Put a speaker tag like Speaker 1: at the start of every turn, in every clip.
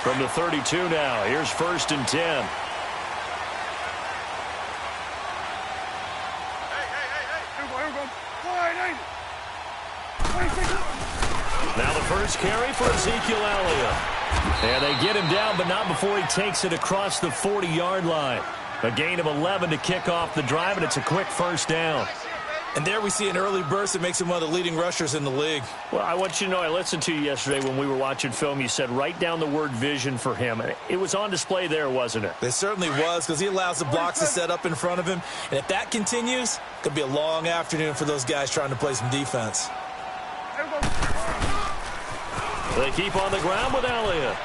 Speaker 1: From the 32 now, here's 1st and 10. Now the first carry for Ezekiel Elliott. And they get him down, but not before he takes it across the 40-yard line. A gain of 11 to kick off the drive, and it's a quick 1st down.
Speaker 2: And there we see an early burst that makes him one of the leading rushers in the league.
Speaker 1: Well, I want you to know, I listened to you yesterday when we were watching film. You said write down the word vision for him. It was on display there, wasn't it?
Speaker 2: It certainly was, because he allows the blocks to set up in front of him. And if that continues, it could be a long afternoon for those guys trying to play some defense.
Speaker 1: They keep on the ground with Elliott.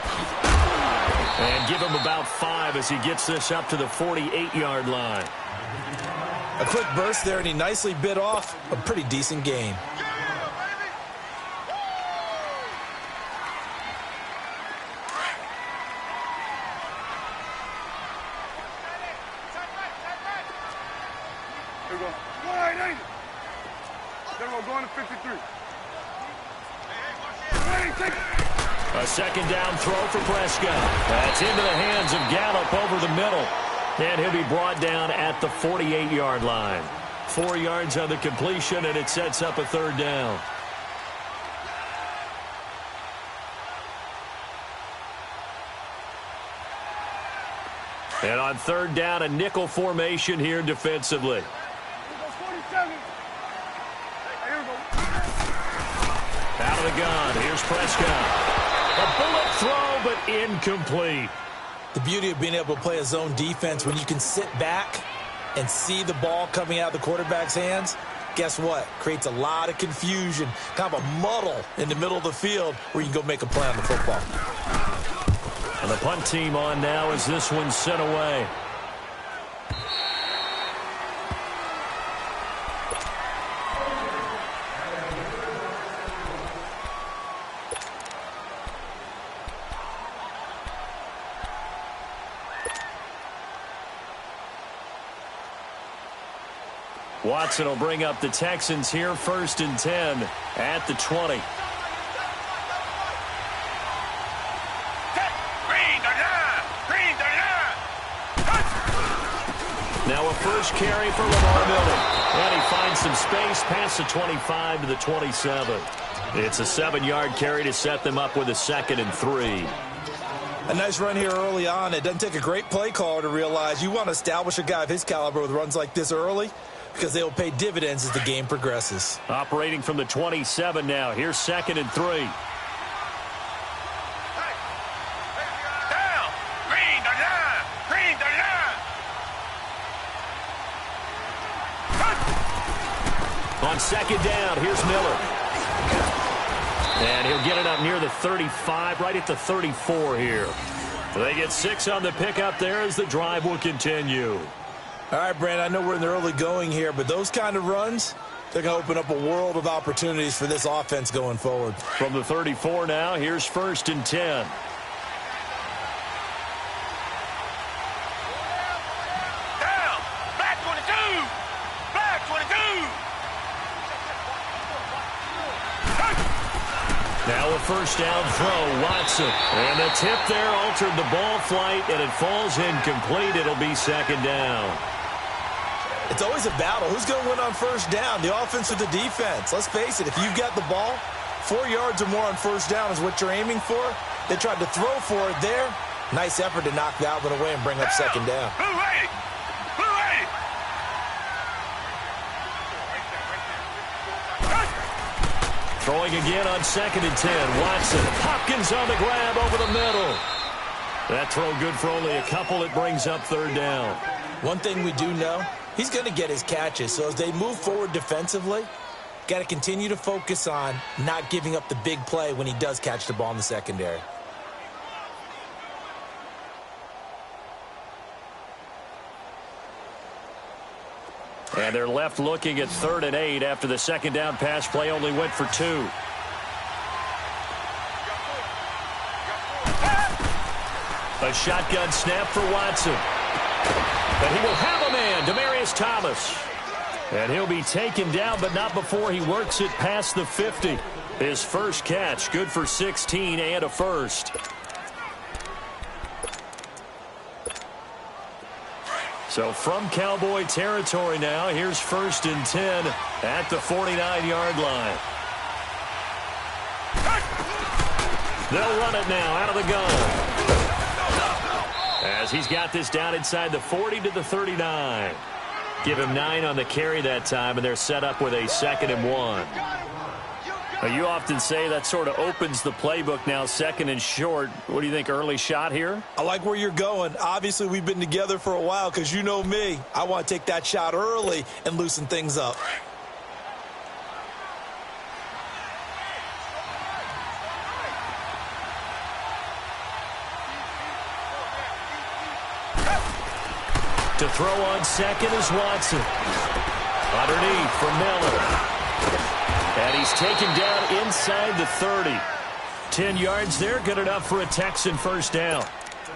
Speaker 1: And give him about 5 as he gets this up to the 48-yard line.
Speaker 2: A quick burst there, and he nicely bit off a pretty decent gain.
Speaker 3: There we go. Wide, ain't it? There we go, going to 53.
Speaker 1: A 2nd down throw for Prescott. That's into the hands of Gallup over the middle. And he'll be brought down at the 48-yard line. 4 yards on the completion, and it sets up a 3rd down. And on 3rd down, a nickel formation here defensively. Out of the gun, here's Prescott. A bullet throw, but incomplete.
Speaker 2: The beauty of being able to play a zone defense when you can sit back and see the ball coming out of the quarterback's hands, guess what? Creates a lot of confusion, kind of a muddle in the middle of the field where you can go make a play on the football.
Speaker 1: And the punt team on now as this one's sent away. Watson will bring up the Texans here, 1st and 10 at the 20. Now a first carry for Lamar Miller. And he finds some space past the 25 to the 27. It's a 7-yard carry to set them up with a 2nd and 3.
Speaker 2: A nice run here early on. It doesn't take a great play caller to realize you want to establish a guy of his caliber with runs like this early, because they will pay dividends as the game progresses.
Speaker 1: Operating from the 27 now. Here's 2nd and 3. On 2nd down, here's Miller. And he'll get it up near the 35, right at the 34 here. They get 6 on the pickup there as the drive will continue.
Speaker 2: All right, Brandon, I know we're in the early going here, but those kind of runs, they're going to open up a world of opportunities for this offense going forward.
Speaker 1: From the 34 now, here's 1st and 10.
Speaker 3: Down! Back 22! Back 22!
Speaker 1: Now a 1st down throw, Watson. And the tip there altered the ball flight, and it falls incomplete. It'll be 2nd down.
Speaker 2: It's always a battle. Who's going to win on 1st down, the offense or the defense? Let's face it, if you've got the ball, 4 yards or more on 1st down is what you're aiming for. They tried to throw for it there. Nice effort to knock that one away and bring up 2nd down.
Speaker 1: Throwing again on 2nd and 10. Watson. Hopkins on the grab over the middle. That throw good for only a couple. It brings up 3rd down.
Speaker 2: One thing we do know, he's going to get his catches. So as they move forward defensively, got to continue to focus on not giving up the big play when he does catch the ball in the secondary.
Speaker 1: And they're left looking at 3rd and 8 after the 2nd down pass play only went for 2. A shotgun snap for Watson. And he will have a man, Demaryius Thomas. And he'll be taken down, but not before he works it past the 50. His first catch, good for 16 and a first. So from Cowboy territory now, here's 1st and 10 at the 49-yard line. They'll run it now out of the gun. As he's got this down inside the 40 to the 39. Give him 9 on the carry that time, and they're set up with a 2nd and 1. You often say that sort of opens the playbook now, 2nd and short. What do you think, early shot here?
Speaker 2: I like where you're going. Obviously, we've been together for a while because you know me. I want to take that shot early and loosen things up.
Speaker 1: To throw on 2nd is Watson. Underneath for Miller. And he's taken down inside the 30. 10 yards there, good enough for a Texan 1st down.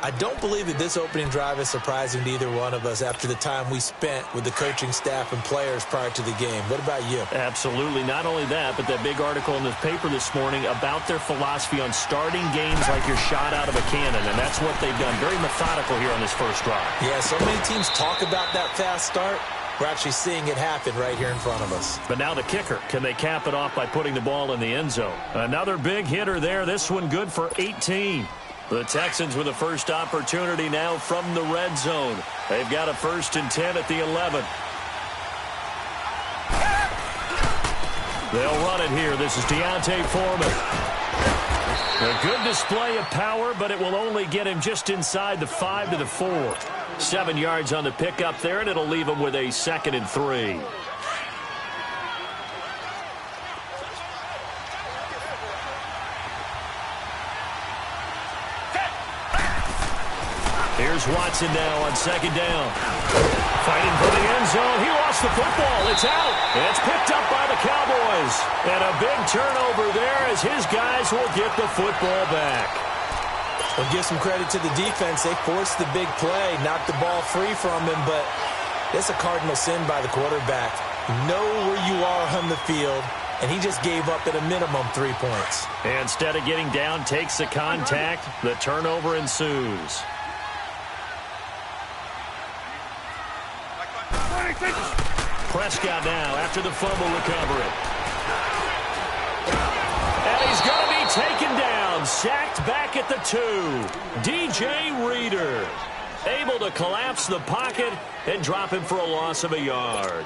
Speaker 2: I don't believe that this opening drive is surprising to either one of us after the time we spent with the coaching staff and players prior to the game. What about you?
Speaker 1: Absolutely. Not only that, but that big article in the paper this morning about their philosophy on starting games like you're shot out of a cannon, and that's what they've done. Very methodical here on this first drive.
Speaker 2: Yeah, so many teams talk about that fast start. We're actually seeing it happen right here in front of us.
Speaker 1: But now the kicker. Can they cap it off by putting the ball in the end zone? Another big hitter there. This one good for 18. The Texans with a first opportunity now from the red zone. They've got a 1st and 10 at the 11. They'll run it here. This is Deontay Foreman. A good display of power, but it will only get him just inside the 5 to the 4. 7 yards on the pickup there, and it'll leave him with a 2nd and 3. Here's Watson now on 2nd down. Fighting for the end zone. He lost the football. It's out. It's picked up by the Cowboys. And a big turnover there as his guys will get the football back.
Speaker 2: Well, give some credit to the defense. They forced the big play, knocked the ball free from him, but it's a cardinal sin by the quarterback. Know where you are on the field, and he just gave up at a minimum 3 points.
Speaker 1: Instead of getting down, takes the contact. The turnover ensues. Prescott now after the fumble recovery. And he's going to be taken down. Sacked back at the 2. DJ Reader able to collapse the pocket and drop him for a loss of a yard.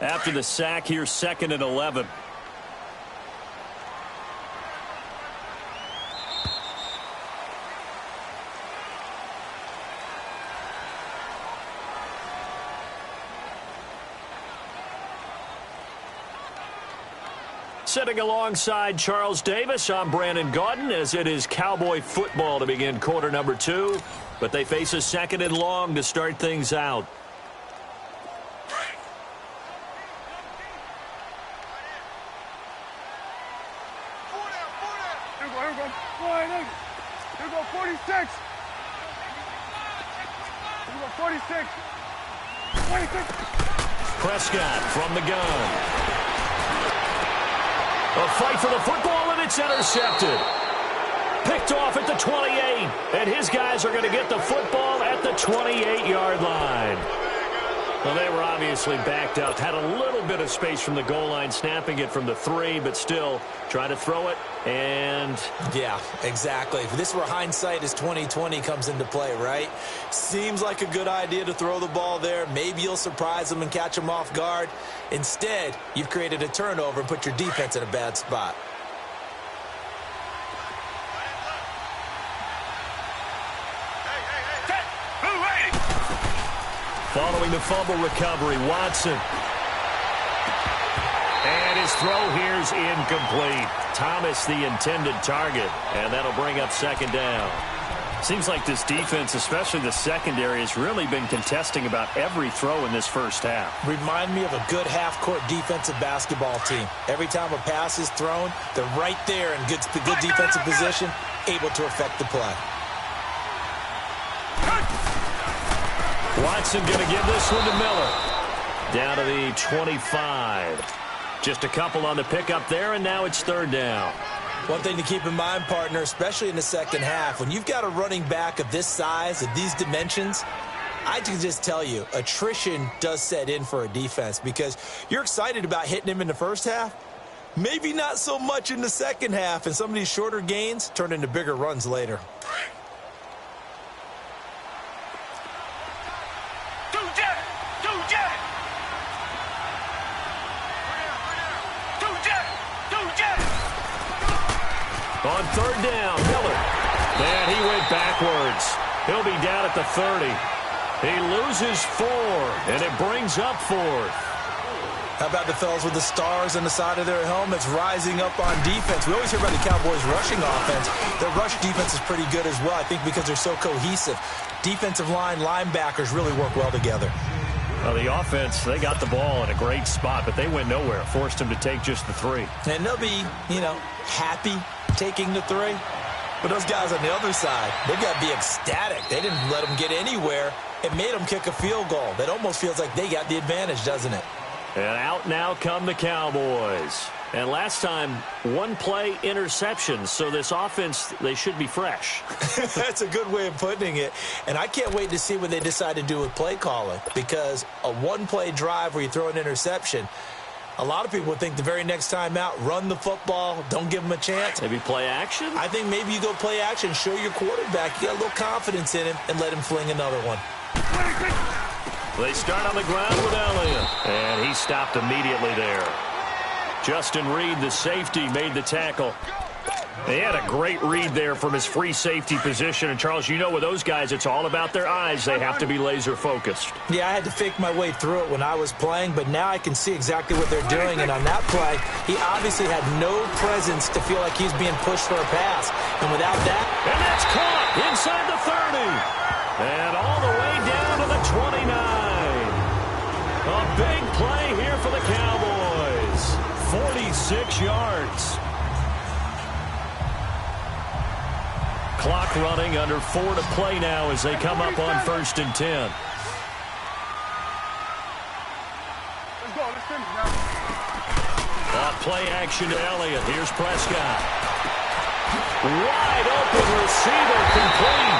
Speaker 1: After the sack, here's 2nd and 11. Sitting alongside Charles Davis, I'm Brandon Gaudin, as it is Cowboy football to begin quarter number 2. But they face a 2nd and long to start things out.
Speaker 3: Here we go. Here we go, 46. Here we go, 46. 26.
Speaker 1: Prescott from the gun. A fight for the football, and it's intercepted. Picked off at the 28, and his guys are going to get the football at the 28-yard line. Well, they were obviously backed up, had a little bit of space from the goal line, snapping it from the 3, but still try to throw it, and...
Speaker 2: Yeah, exactly. This is where hindsight is 20/20 comes into play, right? Seems like a good idea to throw the ball there. Maybe you'll surprise them and catch them off guard. Instead, you've created a turnover and put your defense in a bad spot.
Speaker 1: Following the fumble recovery, Watson. And his throw here's incomplete. Thomas the intended target, and that'll bring up 2nd down. Seems like this defense, especially the secondary, has really been contesting about every throw in this first half.
Speaker 2: Remind me of a good half-court defensive basketball team. Every time a pass is thrown, they're right there in good defensive position, able to affect the play.
Speaker 1: Watson going to give this one to Miller. Down to the 25. Just a couple on the pickup there, and now it's 3rd down.
Speaker 2: One thing to keep in mind, partner, especially in the second half, when you've got a running back of this size, of these dimensions, I can just tell you, attrition does set in for a defense because you're excited about hitting him in the first half. Maybe not so much in the second half, and some of these shorter gains turn into bigger runs later.
Speaker 1: On third down, Miller. And he went backwards. He'll be down at the 30. He loses 4, and it brings up 4th.
Speaker 2: How about the fellas with the stars on the side of their helmets rising up on defense? We always hear about the Cowboys' rushing offense. Their rush defense is pretty good as well, I think, because they're so cohesive. Defensive line, linebackers really work well together.
Speaker 1: Well, the offense, they got the ball in a great spot, but they went nowhere. Forced them to take just the 3.
Speaker 2: And they'll be, happy taking the 3. But those guys on the other side, they've got to be ecstatic. They didn't let them get anywhere. It made them kick a field goal. That almost feels like they got the advantage, doesn't it?
Speaker 1: And out now come the Cowboys. And last time, 1-play interception. So this offense, they should be fresh.
Speaker 2: That's a good way of putting it. And I can't wait to see what they decide to do with play calling. Because a 1-play drive where you throw an interception, a lot of people would think the very next time out, run the football, don't give them a chance.
Speaker 1: Maybe play action?
Speaker 2: I think maybe you go play action, show your quarterback you got a little confidence in him, and let him fling another one.
Speaker 1: They start on the ground with Elliott. And he stopped immediately there. Justin Reed, the safety, made the tackle. He had a great read there from his free safety position. And, Charles, you know with those guys, it's all about their eyes. They have to be laser-focused.
Speaker 2: Yeah, I had to fake my way through it when I was playing, but now I can see exactly what they're doing. And on that play, he obviously had no presence to feel like he's being pushed for a pass. And without that...
Speaker 1: And that's caught inside the 30. And all the way down to the 29. A big play here for the Cowboys. 46 yards. Clock running, under 4 to play now as they come up on 1st and 10.
Speaker 3: Let's go. Let's finish now.
Speaker 1: Play action to Elliott. Here's Prescott. Wide open receiver, complete.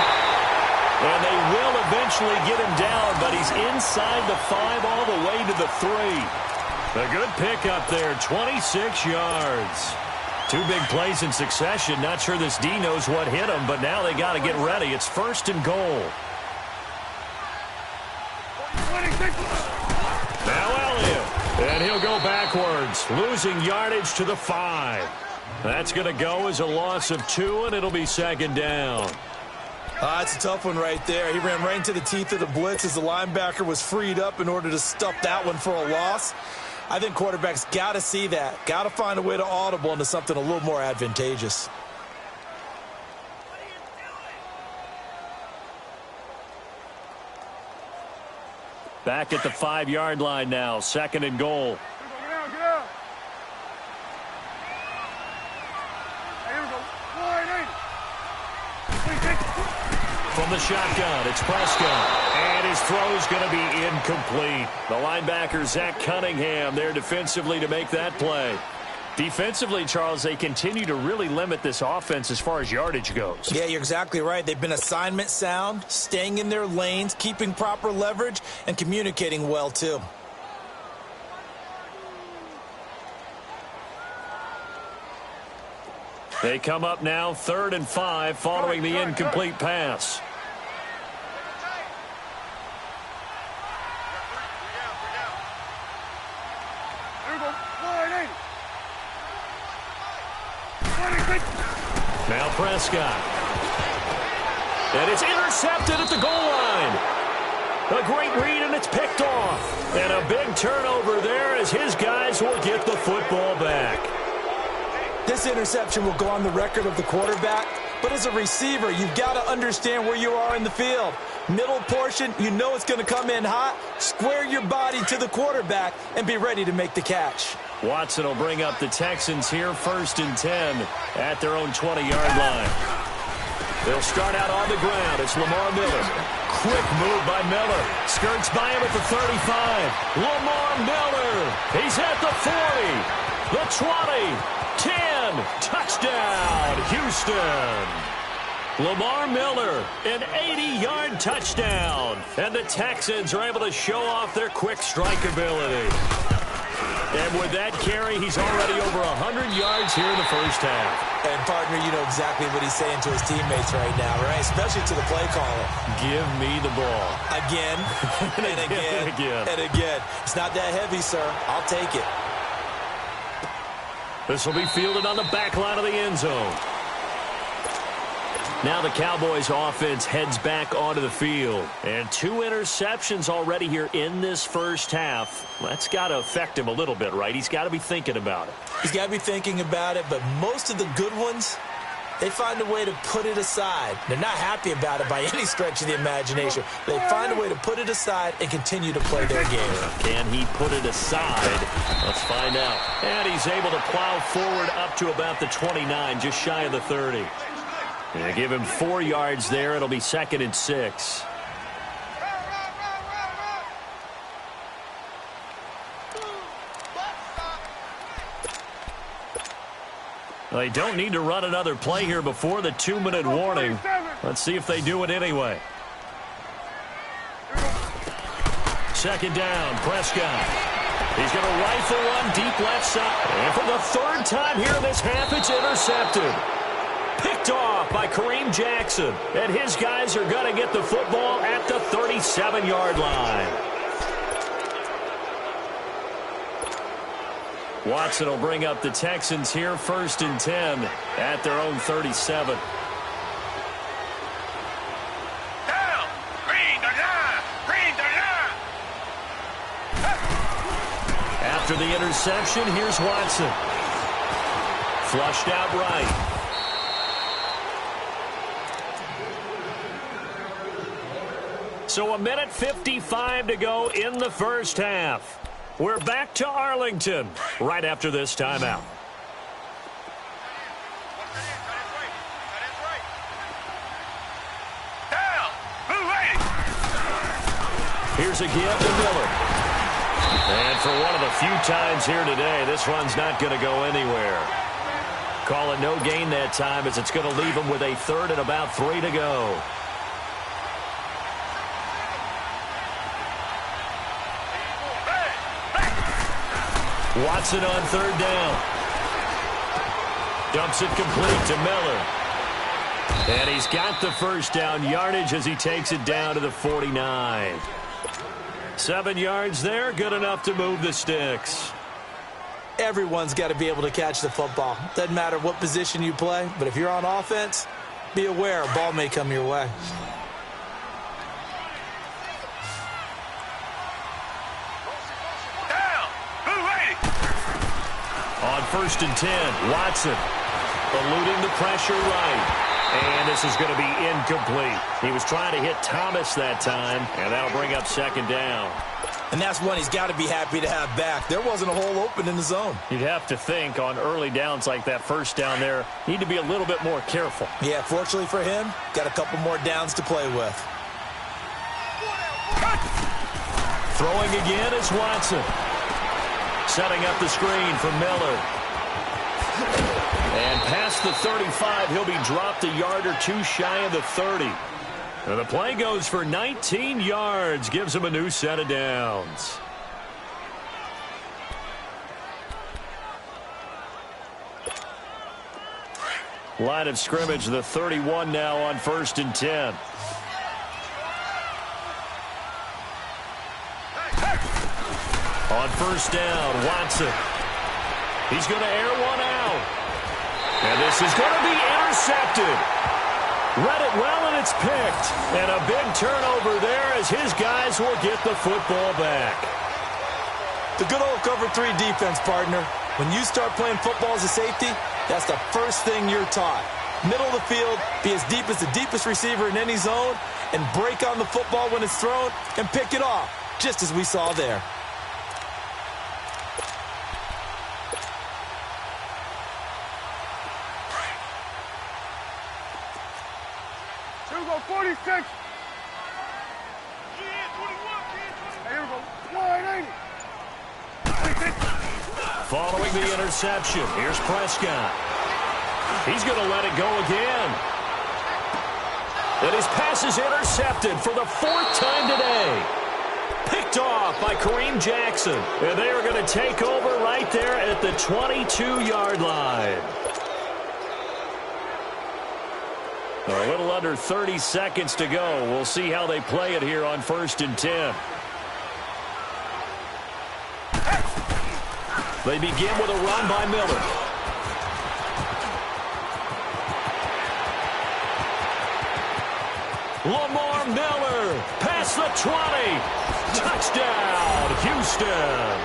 Speaker 1: And they will eventually get him down, but he's inside the 5 all the way to the 3. A good pickup there, 26 yards. 2 big plays in succession. Not sure this D knows what hit him, but now they got to get ready. It's 1st and goal. Now Elliott, and he'll go backwards, losing yardage to the 5. That's going to go as a loss of 2, and it'll be 2nd down.
Speaker 2: That's a tough one right there. He ran right into the teeth of the blitz as the linebacker was freed up in order to stuff that one for a loss. I think quarterbacks got to see that. Got to find a way to audible into something a little more advantageous.
Speaker 1: Back at the 5-yard line now. 2nd and goal.
Speaker 3: Get out. Hey, here we go.
Speaker 1: From the shotgun, it's Prescott. And his throw's going to be incomplete. The linebacker, Zach Cunningham, there defensively to make that play. Defensively, Charles, they continue to really limit this offense as far as yardage goes.
Speaker 2: Yeah, you're exactly right. They've been assignment sound, staying in their lanes, keeping proper leverage, and communicating well, too.
Speaker 1: They come up now 3rd and 5 following the incomplete pass. Now Prescott. And it's intercepted at the goal line. A great read, and it's picked off. And a big turnover there as his guys will get the football back.
Speaker 2: This interception will go on the record of the quarterback, but as a receiver, you've got to understand where you are in the field. Middle portion, you know it's going to come in hot. Square your body to the quarterback and be ready to make the catch.
Speaker 1: Watson will bring up the Texans here 1st and 10 at their own 20-yard line. They'll start out on the ground. It's Lamar Miller. Quick move by Miller. Skirts by him at the 35. Lamar Miller. He's at the 40. The 20, 10, touchdown, Houston. Lamar Miller, an 80-yard touchdown. And the Texans are able to show off their quick strike ability. And with that carry, he's already over 100 yards here in the first half.
Speaker 2: And, partner, you know exactly what he's saying to his teammates right now, right? Especially to the play caller.
Speaker 1: Give me the ball.
Speaker 2: Again, and again, and again. It's not that heavy, sir. I'll take it.
Speaker 1: This will be fielded on the back line of the end zone. Now the Cowboys offense heads back onto the field. And 2 interceptions already here in this first half. That's got to affect him a little bit, right? He's got to be thinking about it.
Speaker 2: He's got to be thinking about it, but most of the good ones, they find a way to put it aside. They're not happy about it by any stretch of the imagination. They find a way to put it aside and continue to play their game.
Speaker 1: Can he put it aside? Let's find out. And he's able to plow forward up to about the 29, just shy of the 30. And give him 4 yards there. It'll be 2nd and 6. They don't need to run another play here before the 2-minute warning. Let's see if they do it anyway. 2nd down, Prescott. He's going to rifle one deep left side. And for the 3rd time here in this half, it's intercepted. Picked off by Kareem Jackson. And his guys are going to get the football at the 37-yard line. Watson will bring up the Texans here 1st and 10 at their own 37.
Speaker 3: Down. Green the line. Green the line.
Speaker 1: After the interception, here's Watson. Flushed out right. So 1:55 to go in the first half. We're back to Arlington right after this timeout.
Speaker 3: Down. Move right.
Speaker 1: Here's a give to Miller. And for one of the few times here today, this run's not going to go anywhere. Call it no gain that time as it's going to leave him with a 3rd and about 3 to go. Watson on 3rd down. Dumps it complete to Miller. And he's got the first down yardage as he takes it down to the 49. 7 yards there, good enough to move the sticks.
Speaker 2: Everyone's got to be able to catch the football. Doesn't matter what position you play, but if you're on offense, be aware a ball may come your way.
Speaker 1: On 1st and 10, Watson eluding the pressure right. And this is going to be incomplete. He was trying to hit Thomas that time, and that'll bring up 2nd down.
Speaker 2: And that's one he's got to be happy to have back. There wasn't a hole open in the zone.
Speaker 1: You'd have to think on early downs like that 1st down there, need to be a little bit more careful.
Speaker 2: Yeah, fortunately for him, got a couple more downs to play with.
Speaker 1: Throwing again is Watson. Setting up the screen for Miller. And past the 35, he'll be dropped a yard or 2 shy of the 30. And the play goes for 19 yards, gives him a new set of downs. Line of scrimmage, the 31 now on 1st and 10. On 1st down, Watson. He's going to air one out. And this is going to be intercepted. Read it well, and it's picked. And a big turnover there as his guys will get the football back.
Speaker 2: The good old cover 3 defense, partner. When you start playing football as a safety, that's the first thing you're taught. Middle of the field, be as deep as the deepest receiver in any zone, and break on the football when it's thrown and pick it off, just as we saw there.
Speaker 3: Here we go, 46. Hey, here we go. 180. 46.
Speaker 1: Following the interception, here's Prescott. He's going to let it go again. And his pass is intercepted for the 4th time today. Picked off by Kareem Jackson. And they are going to take over right there at the 22-yard line. A little under 30 seconds to go. We'll see how they play it here on 1st and 10. They begin with a run by Miller. Lamar Miller, past the 20. Touchdown, Houston.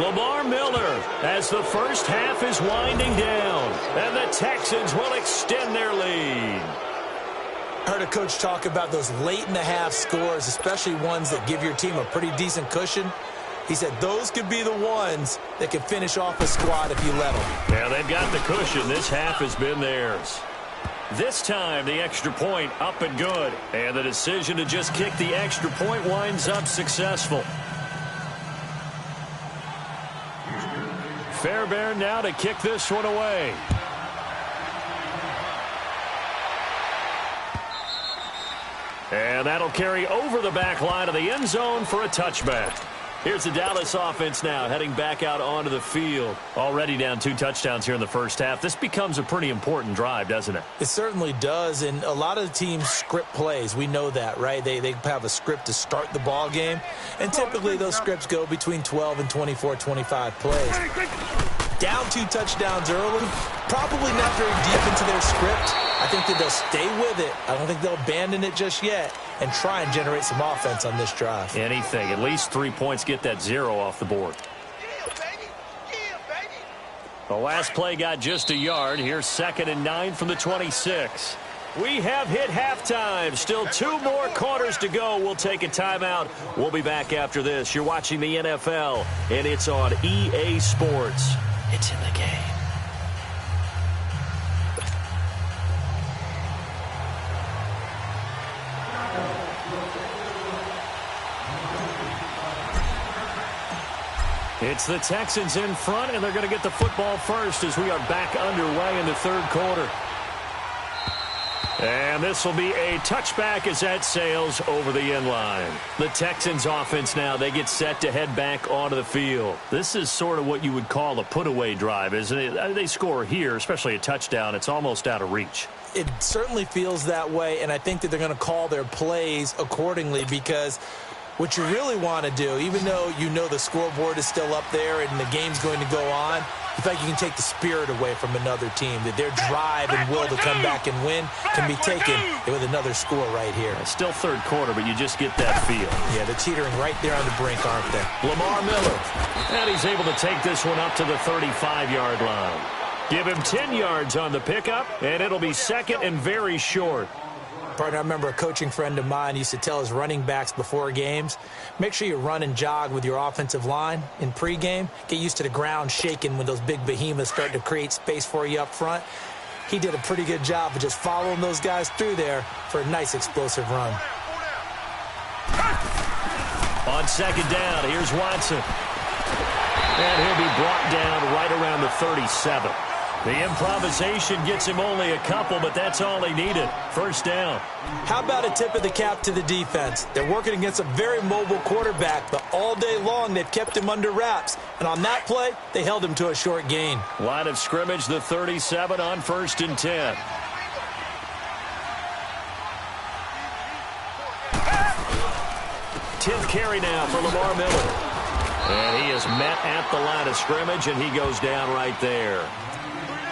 Speaker 1: Lamar Miller, as the first half is winding down, and the Texans will extend their lead.
Speaker 2: I heard a coach talk about those late-in-the-half scores, especially ones that give your team a pretty decent cushion. He said those could be the ones that can finish off a squad if you let them.
Speaker 1: Yeah, they've got the cushion. This half has been theirs. This time, the extra point up and good. And the decision to just kick the extra point winds up successful. Fairbairn now to kick this one away. And that'll carry over the back line of the end zone for a touchback. Here's the Dallas offense now heading back out onto the field. Already down 2 touchdowns here in the first half. This becomes a pretty important drive, doesn't it?
Speaker 2: It certainly does, and a lot of the teams script plays. We know that, right? They have a script to start the ball game, and typically those scripts go between 12 and 24, 25 plays. Down 2 touchdowns early, probably not very deep into their script. I think that they'll stay with it. I don't think they'll abandon it just yet and try and generate some offense on this drive.
Speaker 1: Anything. At least 3 points, get that 0 off the board. The last play got just a yard. Here's 2nd and 9 from the 26. We have hit halftime. Still 2 more quarters to go. We'll take a timeout. We'll be back after this. You're watching the NFL, and it's on EA Sports. It's in the game. It's the Texans in front, and they're going to get the football first as we are back underway in the 3rd quarter. And this will be a touchback as that sails over the end line. The Texans offense now, they get set to head back onto the field. This is sort of what you would call a put-away drive, isn't it? They score here, especially a touchdown. It's almost out of reach.
Speaker 2: It certainly feels that way, and I think that they're going to call their plays accordingly because what you really want to do, even though you know the scoreboard is still up there and the game's going to go on, you think you can take the spirit away from another team, that their drive and will to come back and win can be taken with another score right here.
Speaker 1: Still 3rd quarter, but you just get that feel.
Speaker 2: Yeah, they're teetering right there on the brink, aren't they?
Speaker 1: Lamar Miller, and he's able to take this one up to the 35-yard line. Give him 10 yards on the pickup, and it'll be 2nd and very short.
Speaker 2: Partner, I remember a coaching friend of mine used to tell his running backs before games, make sure you run and jog with your offensive line in pregame. Get used to the ground shaking when those big behemoths start to create space for you up front. He did a pretty good job of just following those guys through there for a nice explosive run.
Speaker 1: On 2nd down, here's Watson. And he'll be brought down right around the 37. The improvisation gets him only a couple, but that's all he needed. 1st down.
Speaker 2: How about a tip of the cap to the defense? They're working against a very mobile quarterback, but all day long they've kept him under wraps. And on that play, they held him to a short gain.
Speaker 1: Line of scrimmage, the 37 on 1st and 10. Tenth carry now for Lamar Miller. And he is met at the line of scrimmage, and he goes down right there.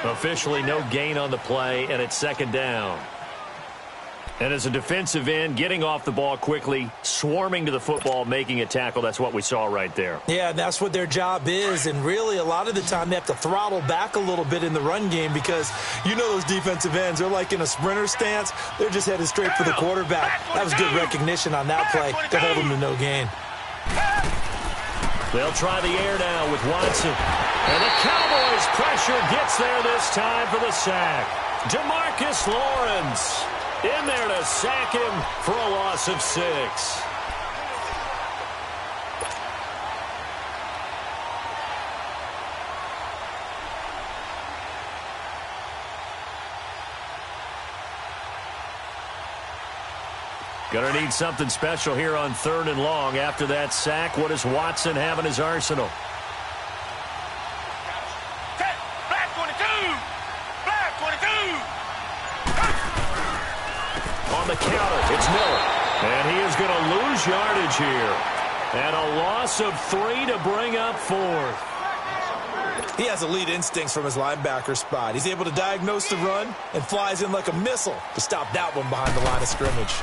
Speaker 1: Officially no gain on the play, and it's 2nd down. And as a defensive end, getting off the ball quickly, swarming to the football, making a tackle, that's what we saw right there.
Speaker 2: Yeah, that's what their job is, and really a lot of the time they have to throttle back a little bit in the run game because you know those defensive ends, they're like in a sprinter stance. They're just headed straight for the quarterback. That was good recognition on that play to hold them to no gain.
Speaker 1: They'll try the air now with Watson. And the Cowboys' pressure gets there this time for the sack. DeMarcus Lawrence in there to sack him for a loss of 6. Going to need something special here on 3rd and long. After that sack, what does Watson have in his arsenal?
Speaker 3: Black 22! Black 22!
Speaker 1: On the counter, it's Miller. And he is going to lose yardage here. And a loss of 3 to bring up 4th.
Speaker 2: He has elite instincts from his linebacker spot. He's able to diagnose the run and flies in like a missile to stop that one behind the line of scrimmage.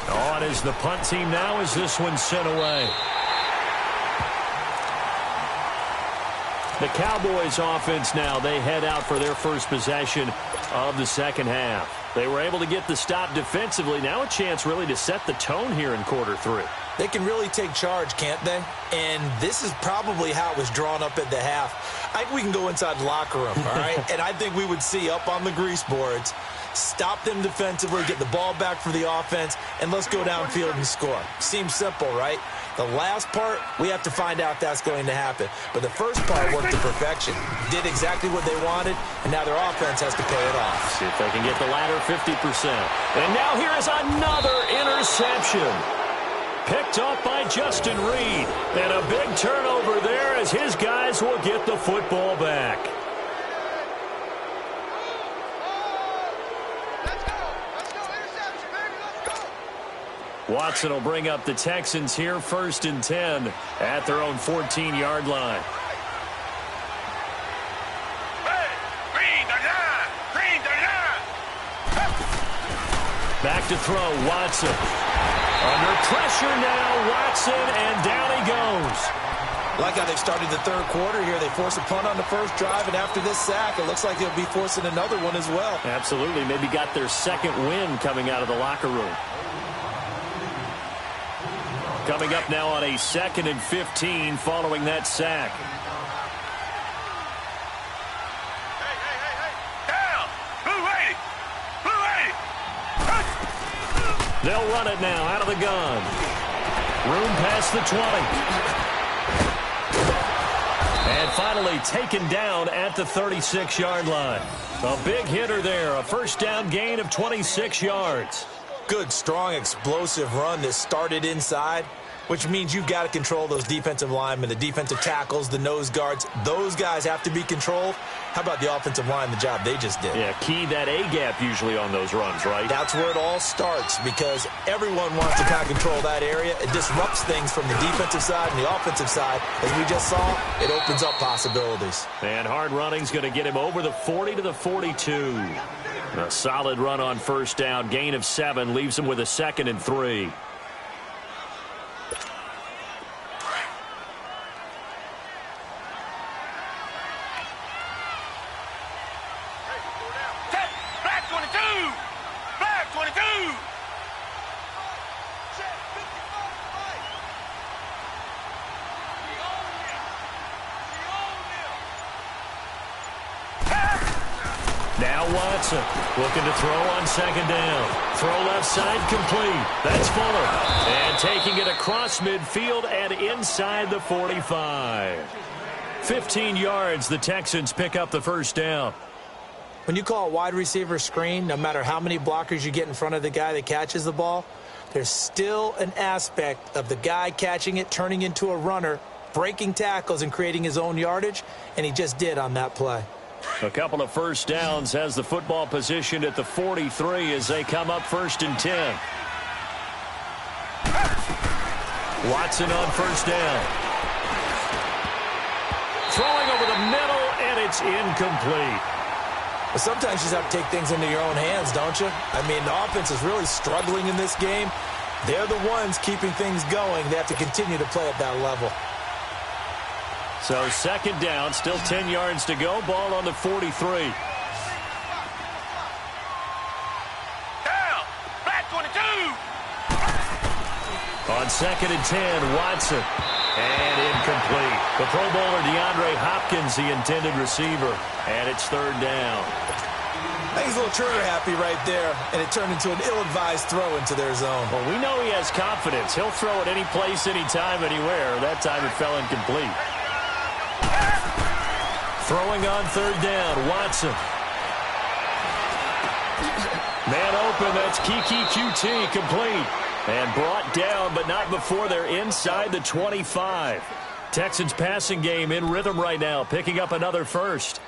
Speaker 1: On is the punt team now as this one's sent away. The Cowboys offense now, they head out for their first possession of the second half. They were able to get the stop defensively. Now a chance really to set the tone here in quarter 3.
Speaker 2: They can really take charge, can't they? And this is probably how it was drawn up at the half. I think we can go inside the locker room, all right? And I think we would see up on the grease boards, stop them defensively, get the ball back for the offense, and let's go downfield and score. Seems simple, right? The last part, we have to find out if that's going to happen. But the first part worked to perfection. Did exactly what they wanted, and now their offense has to pay it off.
Speaker 1: See if they can get the latter 50%. And now here is another interception. Picked up by Justin Reed. And a big turnover there as his guys will get the football back. Watson will bring up the Texans here 1st and 10 at their own 14-yard line. Back to throw, Watson. Under pressure now, Watson, and down he goes.
Speaker 2: Like how they've started the third quarter here. They force a punt on the first drive, and after this sack, it looks like they'll be forcing another one as well.
Speaker 1: Absolutely. Maybe got their second win coming out of the locker room. Coming up now on a 2nd and 15 following that sack. They'll run it now out of the gun. Room past the 20. And finally taken down at the 36-yard line. A big hitter there. A first down gain of 26 yards.
Speaker 2: Good, strong, explosive run that started inside, which means you've got to control those defensive linemen, the defensive tackles, the nose guards. Those guys have to be controlled. How about the offensive line, the job they just did?
Speaker 1: Yeah, key that A-gap usually on those runs, right?
Speaker 2: That's where it all starts because everyone wants to kind of control that area. It disrupts things from the defensive side and the offensive side. As we just saw, it opens up possibilities.
Speaker 1: And hard running's going to get him over the 40 to the 42. A solid run on first down. Gain of 7 leaves him with a 2nd and 3.
Speaker 3: Black 22! Black 22!
Speaker 1: Now Watson looking to throw on 2nd down. Throw left side complete. That's Fuller. And taking it across midfield and inside the 45. 15 yards, the Texans pick up the first down.
Speaker 2: When you call a wide receiver screen, no matter how many blockers you get in front of the guy that catches the ball, there's still an aspect of the guy catching it, turning into a runner, breaking tackles and creating his own yardage, and he just did on that play.
Speaker 1: A couple of first downs, has the football positioned at the 43 as they come up 1st and 10. Watson on first down. Throwing over the middle, and it's incomplete.
Speaker 2: But sometimes you just have to take things into your own hands, don't you? I mean, the offense is really struggling in this game. They're the ones keeping things going. They have to continue to play at that level.
Speaker 1: So 2nd down, still 10 yards to go. Ball on the 43.
Speaker 3: Down! Black 22!
Speaker 1: On 2nd and 10, Watson. And incomplete. The Pro Bowler DeAndre Hopkins, the intended receiver. And it's 3rd down.
Speaker 2: I think he's a little trigger happy right there, and it turned into an ill-advised throw into their zone.
Speaker 1: Well, we know he has confidence. He'll throw it any place, anytime, anywhere. That time it fell incomplete. Throwing on 3rd down, Watson. Man open, that's Kiki QT complete. And brought down, but not before they're inside the 25. Texans passing game in rhythm right now, picking up another first.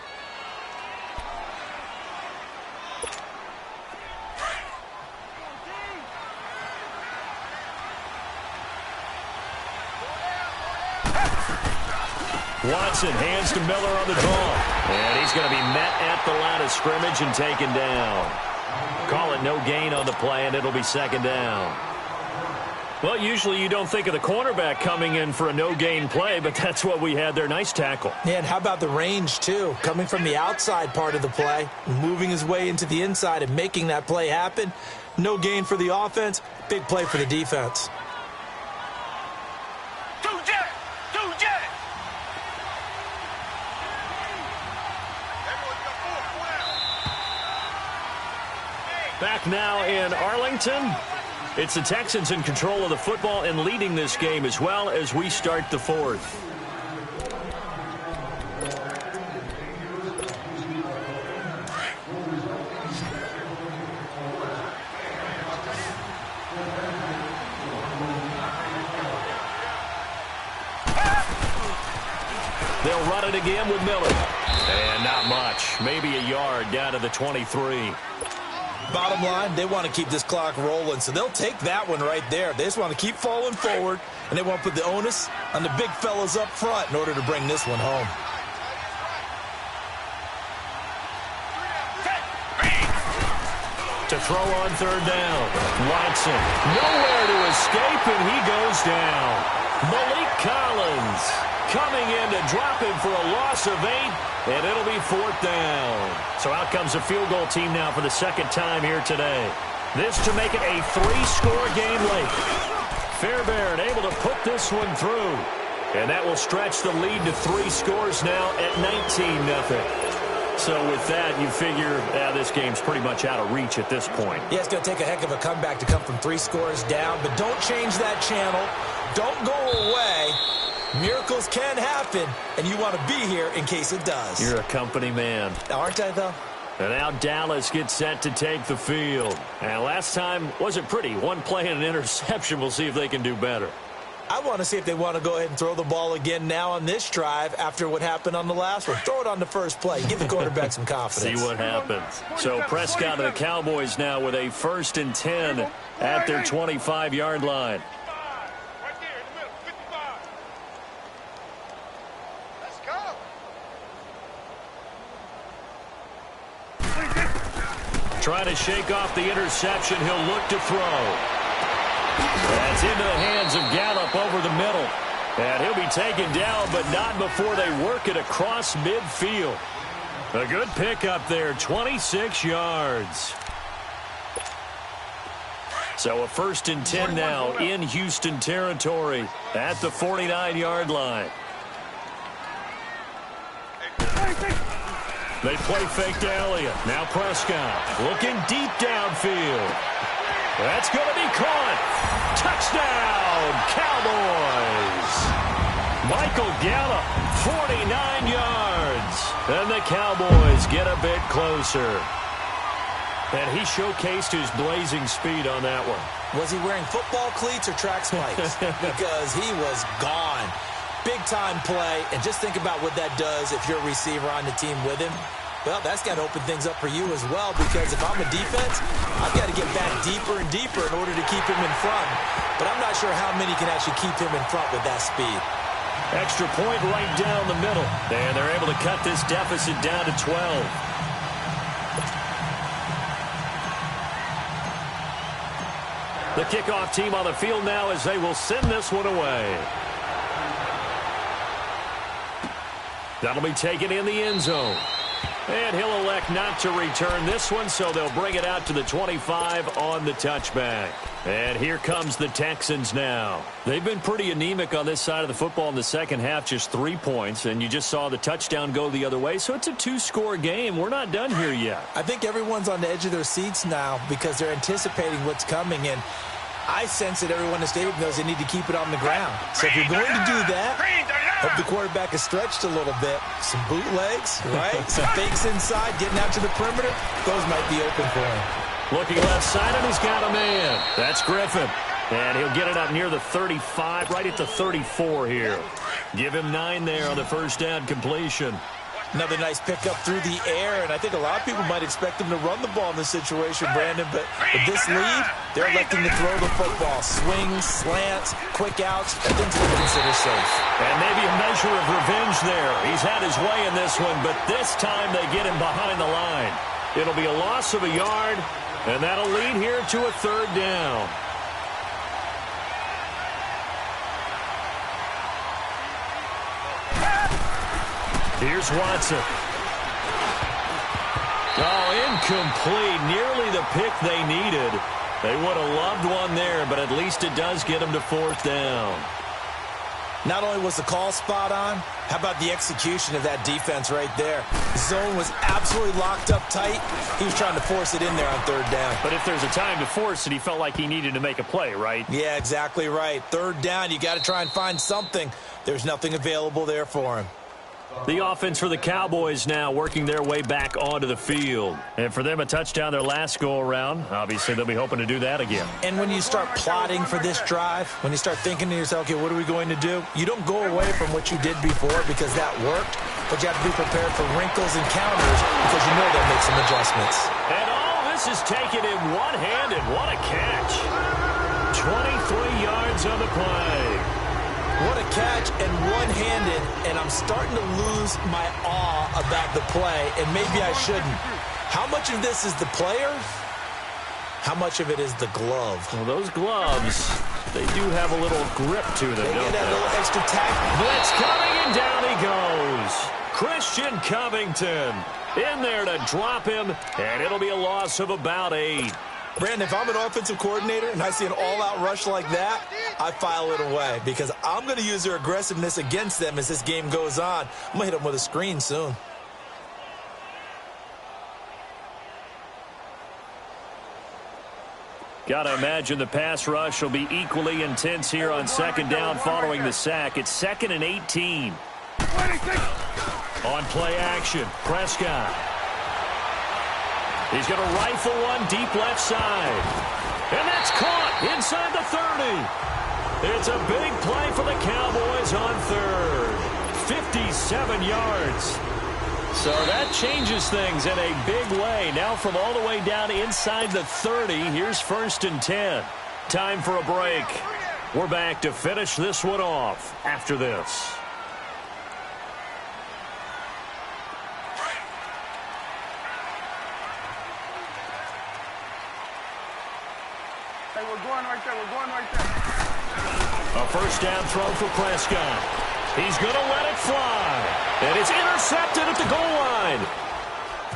Speaker 1: Watson hands to Miller on the draw. And he's going to be met at the line of scrimmage and taken down. Call it no gain on the play, and it'll be second down. Well, usually you don't think of the cornerback coming in for a no-gain play, but that's what we had there. Nice tackle.
Speaker 2: Yeah, and how about the range, too? Coming from the outside part of the play, moving his way into the inside and making that play happen. No gain for the offense, big play for the defense.
Speaker 1: Back now in Arlington. It's the Texans in control of the football and leading this game as well as we start the fourth. They'll run it again with Miller. And not much. Maybe a yard down to the 23.
Speaker 2: Bottom line, they want to keep this clock rolling, so they'll take that one right there. They just want to keep falling forward, and they want to put the onus on the big fellas up front in order to bring this one home.
Speaker 1: To throw on third down. Watson, nowhere to escape, and he goes down. Malik Collins coming in to drop him for a loss of 8, and it'll be fourth down. So out comes a field goal team now for the second time here today. This to make it a 3-score game late. Fairbairn able to put this one through. And that will stretch the lead to 3 scores now at 19-0. So with that, you figure this game's pretty much out of reach at this point.
Speaker 2: Yeah, it's going to take a heck of a comeback to come from 3 scores down, but don't change that channel. Don't go away. Miracles can happen, and you want to be here in case it does.
Speaker 1: You're a company man.
Speaker 2: Aren't I, though?
Speaker 1: And now Dallas gets set to take the field. And last time wasn't pretty. One play and an interception. We'll see if they can do better.
Speaker 2: I want to see if they want to go ahead and throw the ball again now on this drive after what happened on the last one. Throw it on the first play. Give the quarterback some confidence.
Speaker 1: See what happens. So Prescott and the Cowboys now with a 1st and 10 at their 25-yard line. Trying to shake off the interception. He'll look to throw. That's into the hands of Gallup over the middle. And he'll be taken down, but not before they work it across midfield. A good pickup there, 26 yards. So a 1st and 10 now in Houston territory at the 49-yard line. They play fake to Elliott. Now Prescott looking deep downfield. That's going to be caught. Touchdown, Cowboys. Michael Gallup, 49 yards. And the Cowboys get a bit closer. And he showcased his blazing speed on that one.
Speaker 2: Was he wearing football cleats or track spikes? Because he was gone. Big-time play, and just think about what that does if you're a receiver on the team with him. Well, that's got to open things up for you as well, because if I'm a defense, I've got to get back deeper and deeper in order to keep him in front. But I'm not sure how many can actually keep him in front with that speed.
Speaker 1: Extra point right down the middle. And they're able to cut this deficit down to 12. The kickoff team on the field now as they will send this one away. That'll be taken in the end zone. And he'll elect not to return this one, so they'll bring it out to the 25 on the touchback. And here comes the Texans now. They've been pretty anemic on this side of the football in the second half, just 3 points, and you just saw the touchdown go the other way, so it's a 2-score game. We're not done here yet.
Speaker 2: I think everyone's on the edge of their seats now because they're anticipating what's coming, and I sense that everyone in the stadium knows they need to keep it on the ground. So if you're going to do that, hope the quarterback is stretched a little bit. Some bootlegs, right? Some fakes inside, getting out to the perimeter. Those might be open for him.
Speaker 1: Looking left side, and he's got a man. That's Griffin. And he'll get it up near the 35, right at the 34 here. Give him 9 there on the first down completion.
Speaker 2: Another nice pickup through the air, and I think a lot of people might expect him to run the ball in this situation, Brandon, but with this lead, they're electing to throw the football. Swings, slants, quick outs, everything's going to be considered safe.
Speaker 1: And maybe a measure of revenge there. He's had his way in this one, but this time they get him behind the line. It'll be a loss of a yard, and that'll lead here to a 3rd down. Here's Watson. Oh, incomplete. Nearly the pick they needed. They would have loved one there, but at least it does get them to 4th down.
Speaker 2: Not only was the call spot on, how about the execution of that defense right there? Zone was absolutely locked up tight. He was trying to force it in there on 3rd down.
Speaker 1: But if there's a time to force it, he felt like he needed to make a play, right?
Speaker 2: Yeah, exactly right. 3rd down, you got to try and find something. There's nothing available there for him.
Speaker 1: The offense for the Cowboys now working their way back onto the field. And for them, a touchdown their last go-around. Obviously, they'll be hoping to do that again.
Speaker 2: And when you start plotting for this drive, when you start thinking to yourself, okay, what are we going to do? You don't go away from what you did before because that worked, but you have to be prepared for wrinkles and counters because you know they'll make some adjustments.
Speaker 1: And all this is taken in one-handed. What a catch. 23 yards on the play.
Speaker 2: What a catch and one-handed, and I'm starting to lose my awe about the play, and maybe I shouldn't. How much of this is the player? How much of it is the glove?
Speaker 1: Well, those gloves, they do have a little grip to them,
Speaker 2: They
Speaker 1: don't
Speaker 2: get that
Speaker 1: they?
Speaker 2: little extra tack.
Speaker 1: Blitz coming, and down he goes. Christian Covington in there to drop him, and it'll be a loss of about 8.
Speaker 2: Brandon, if I'm an offensive coordinator and I see an all-out rush like that, I file it away because I'm going to use their aggressiveness against them as this game goes on. I'm going to hit them with a screen soon.
Speaker 1: Got to imagine the pass rush will be equally intense here on 2nd down following the sack. It's 2nd and 18. On play action, Prescott. He's going to rifle one deep left side. And that's caught inside the 30. It's a big play for the Cowboys on 3rd. 57 yards. So that changes things in a big way. Now from all the way down inside the 30, here's 1st and 10. Time for a break. We're back to finish this one off after this.
Speaker 3: We're going right there. We're going right there.
Speaker 1: A 1st down throw for Prescott. He's going to let it fly. And it's intercepted at the goal line.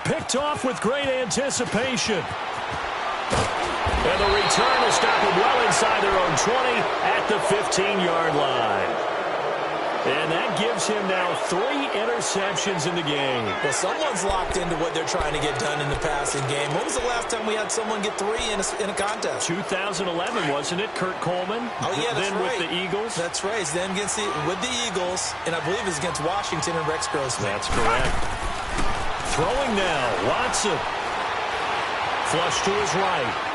Speaker 1: Picked off with great anticipation. And the return will stop him well inside their own 20 at the 15-yard line. And that gives him now 3 interceptions in the game.
Speaker 2: Well, someone's locked into what they're trying to get done in the passing game. When was the last time we had someone get 3 in a contest?
Speaker 1: 2011, wasn't it? Kurt Coleman.
Speaker 2: Oh, yeah, that's
Speaker 1: then
Speaker 2: right.
Speaker 1: with the Eagles.
Speaker 2: That's right. It's then with the Eagles, and I believe it's against Washington and Rex Grossman.
Speaker 1: That's correct. Throwing now, Watson. Flush to his right.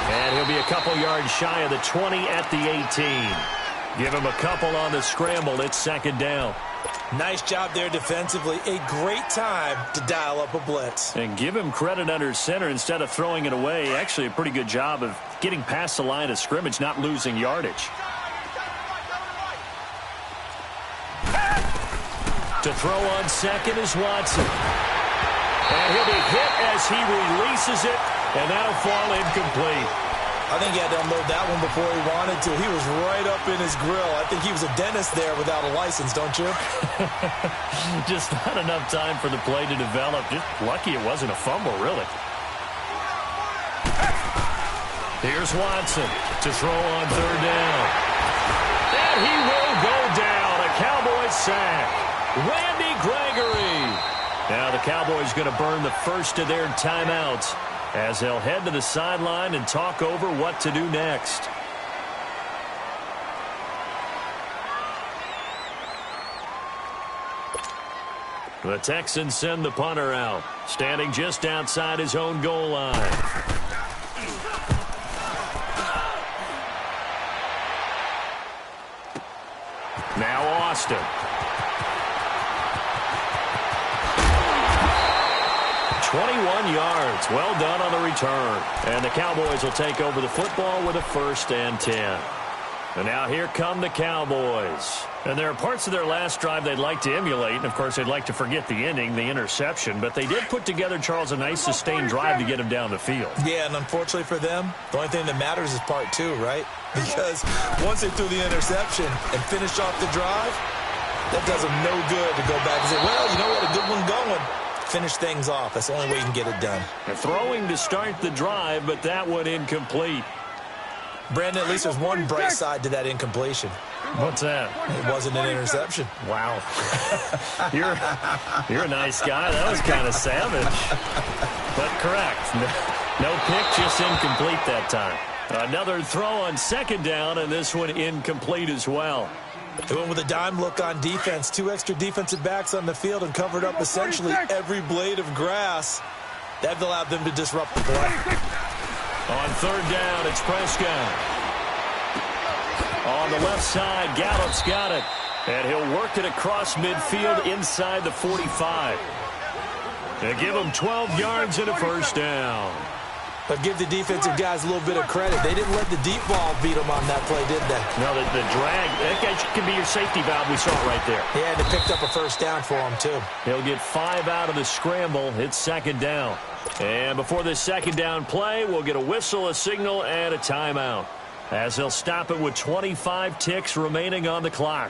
Speaker 1: And he'll be a couple yards shy of the 20 at the 18. Give him a couple on the scramble. It's 2nd down.
Speaker 2: Nice job there defensively. A great time to dial up a blitz.
Speaker 1: And give him credit under center instead of throwing it away. Actually, a pretty good job of getting past the line of scrimmage, not losing yardage. To throw on 2nd is Watson. And he'll be hit as he releases it, and that'll fall incomplete.
Speaker 2: I think he had to unload that one before he wanted to. He was right up in his grill. I think he was a dentist there without a license, don't you?
Speaker 1: Just not enough time for the play to develop. Just lucky it wasn't a fumble, really. Here's Watson to throw on 3rd down. And he will go down. A Cowboys sack. Randy Gregory. Now the Cowboys going to burn the first of their timeouts as they'll head to the sideline and talk over what to do next. The Texans send the punter out, standing just outside his own goal line. Now Austin. "21 yards. Well done on the return. And the Cowboys will take over the football with a 1st and 10. And now here come the Cowboys. And there are parts of their last drive they'd like to emulate. And, of course, they'd like to forget the ending, the interception. But they did put together, Charles, a nice sustained drive to get him down the field.
Speaker 2: Yeah, and unfortunately for them, the only thing that matters is part 2, right? Because once they threw the interception and finished off the drive, that does them no good to go back and say, well, you know what, a good one going. Finish things off. That's the only way you can get it done.
Speaker 1: They're throwing to start the drive, but that one incomplete.
Speaker 2: Brandon, at least there's one bright side to that incompletion.
Speaker 1: What's that?
Speaker 2: It wasn't an interception.
Speaker 1: Wow. You're a nice guy. That was kind of savage. But correct. No pick, just incomplete that time. Another throw on 2nd down, and this one incomplete as well.
Speaker 2: They went with a dime look on defense. 2 extra defensive backs on the field and covered up essentially every blade of grass. That allowed them to disrupt the play.
Speaker 1: On 3rd down, it's Prescott. On the left side, Gallup's got it. And he'll work it across midfield inside the 45. They give him 12 yards and a 1st down.
Speaker 2: But give the defensive guys a little bit of credit. They didn't let the deep ball beat them on that play, did they?
Speaker 1: No, the drag, that guy can be your safety valve. We saw it right there.
Speaker 2: Yeah, and they picked up a 1st down for him, too.
Speaker 1: He'll get 5 out of the scramble. It's 2nd down. And before this 2nd down play, we'll get a whistle, a signal, and a timeout, as they'll stop it with 25 ticks remaining on the clock.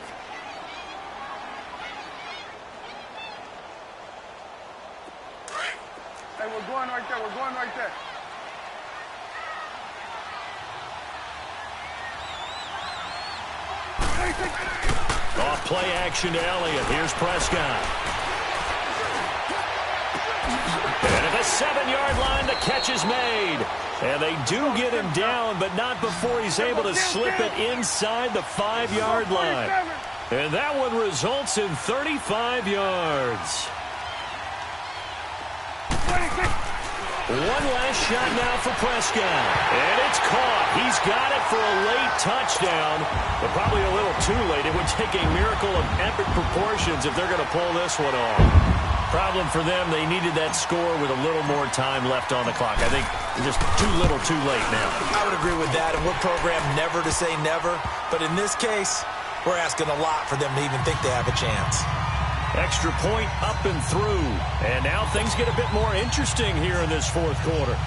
Speaker 3: Hey, we're going right there. We're going right there.
Speaker 1: Off play action to Elliott. Here's Prescott. And at the 7-yard line, the catch is made. And they do get him down, but not before he's able to slip it inside the 5-yard line. And that one results in 35 yards. One last shot now for Prescott. And it's caught. He's got it for a late touchdown, but probably a little too late. It would take a miracle of epic proportions if they're going to pull this one off. Problem for them, they needed that score with a little more time left on the clock. I think just too little too late now.
Speaker 2: I would agree with that, and we're programmed never to say never. But in this case, we're asking a lot for them to even think they have a chance.
Speaker 1: Extra point up and through. And now things get a bit more interesting here in this 4th quarter.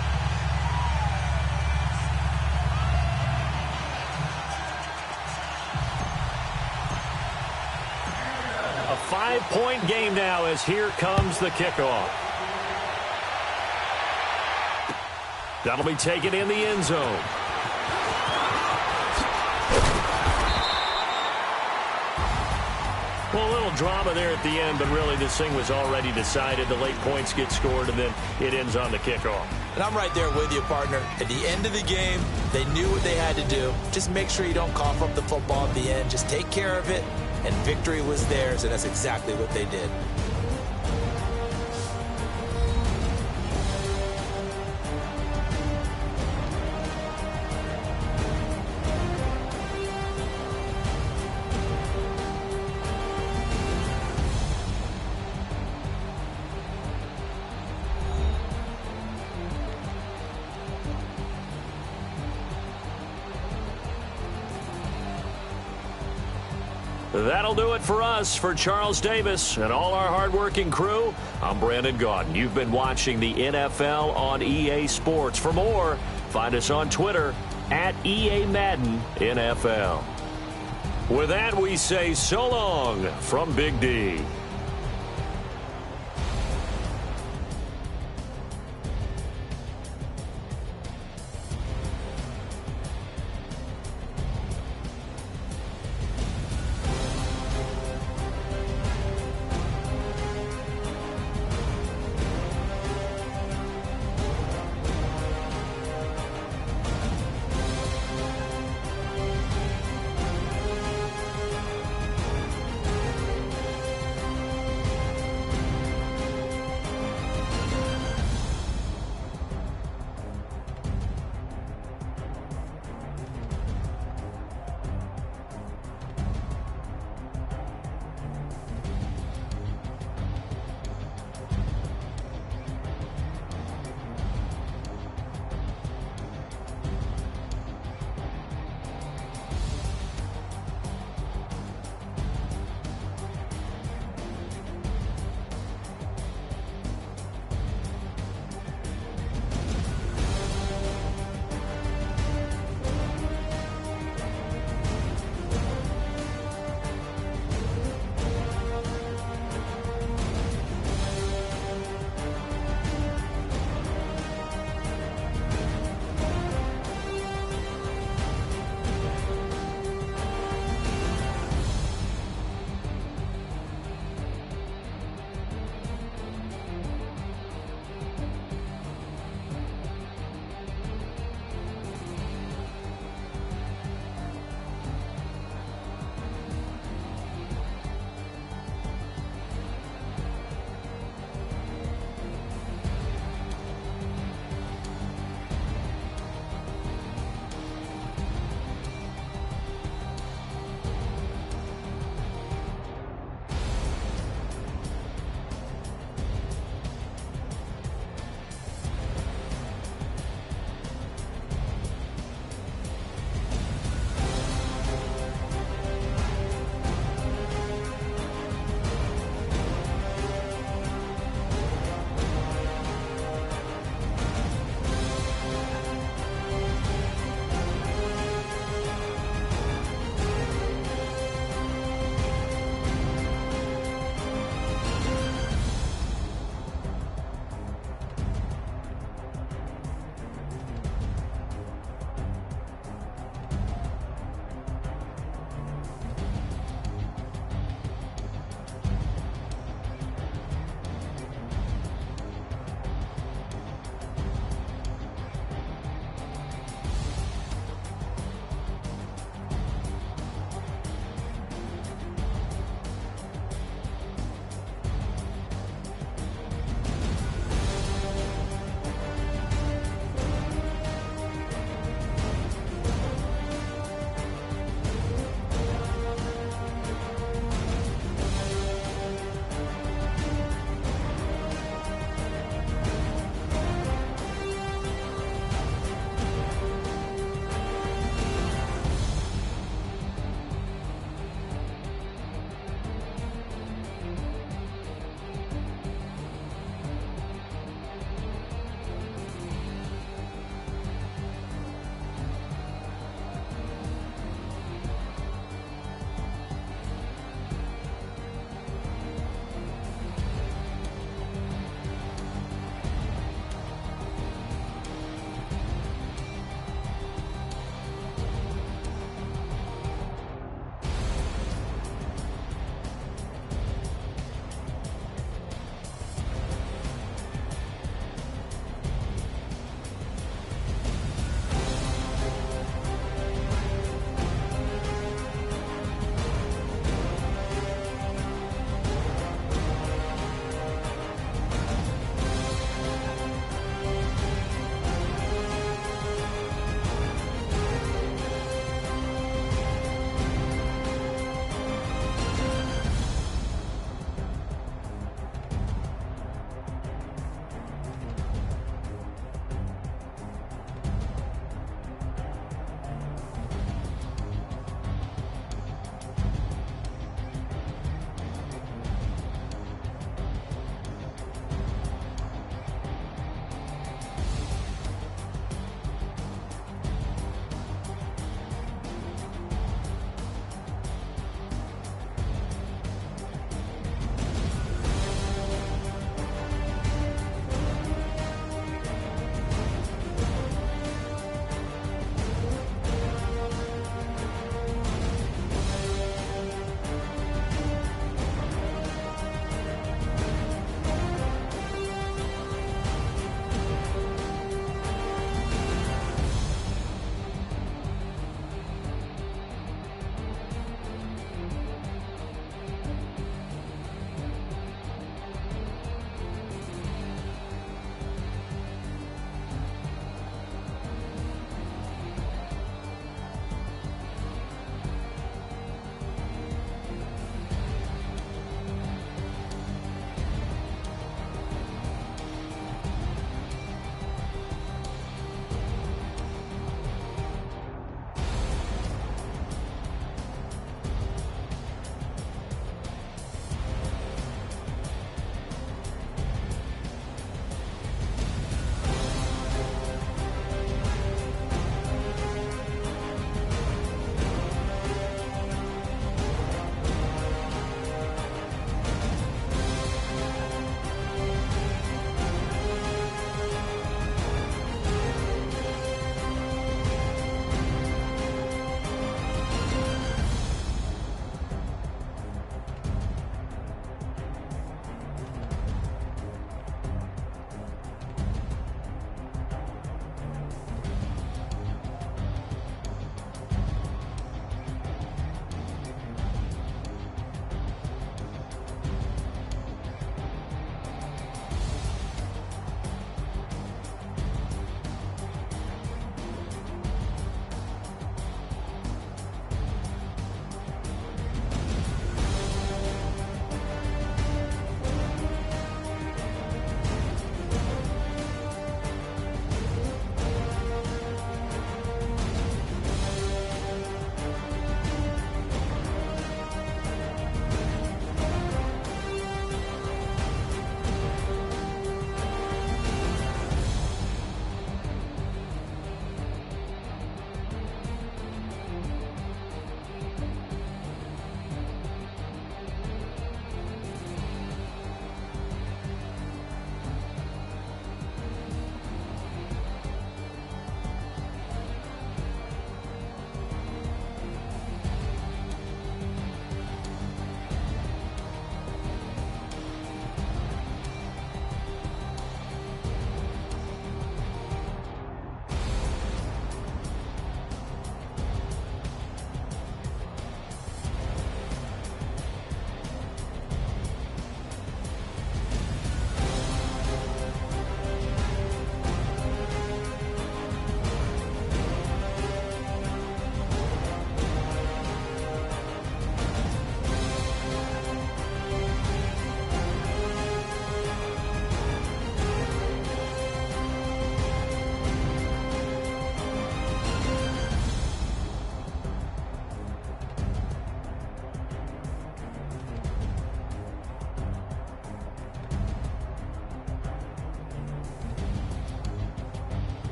Speaker 1: A 5-point game now as here comes the kickoff. That'll be taken in the end zone. Well, a little drama there at the end, but really this thing was already decided. The late points get scored, and then it ends on the kickoff.
Speaker 2: And I'm right there with you, partner. At the end of the game, they knew what they had to do. Just make sure you don't cough up the football at the end. Just take care of it, and victory was theirs, and that's exactly what they did.
Speaker 1: That'll do it for us. For Charles Davis and all our hardworking crew, I'm Brandon Gaudin. You've been watching the NFL on EA Sports. For more, find us on Twitter at EA Madden NFL. With that, we say so long from Big D.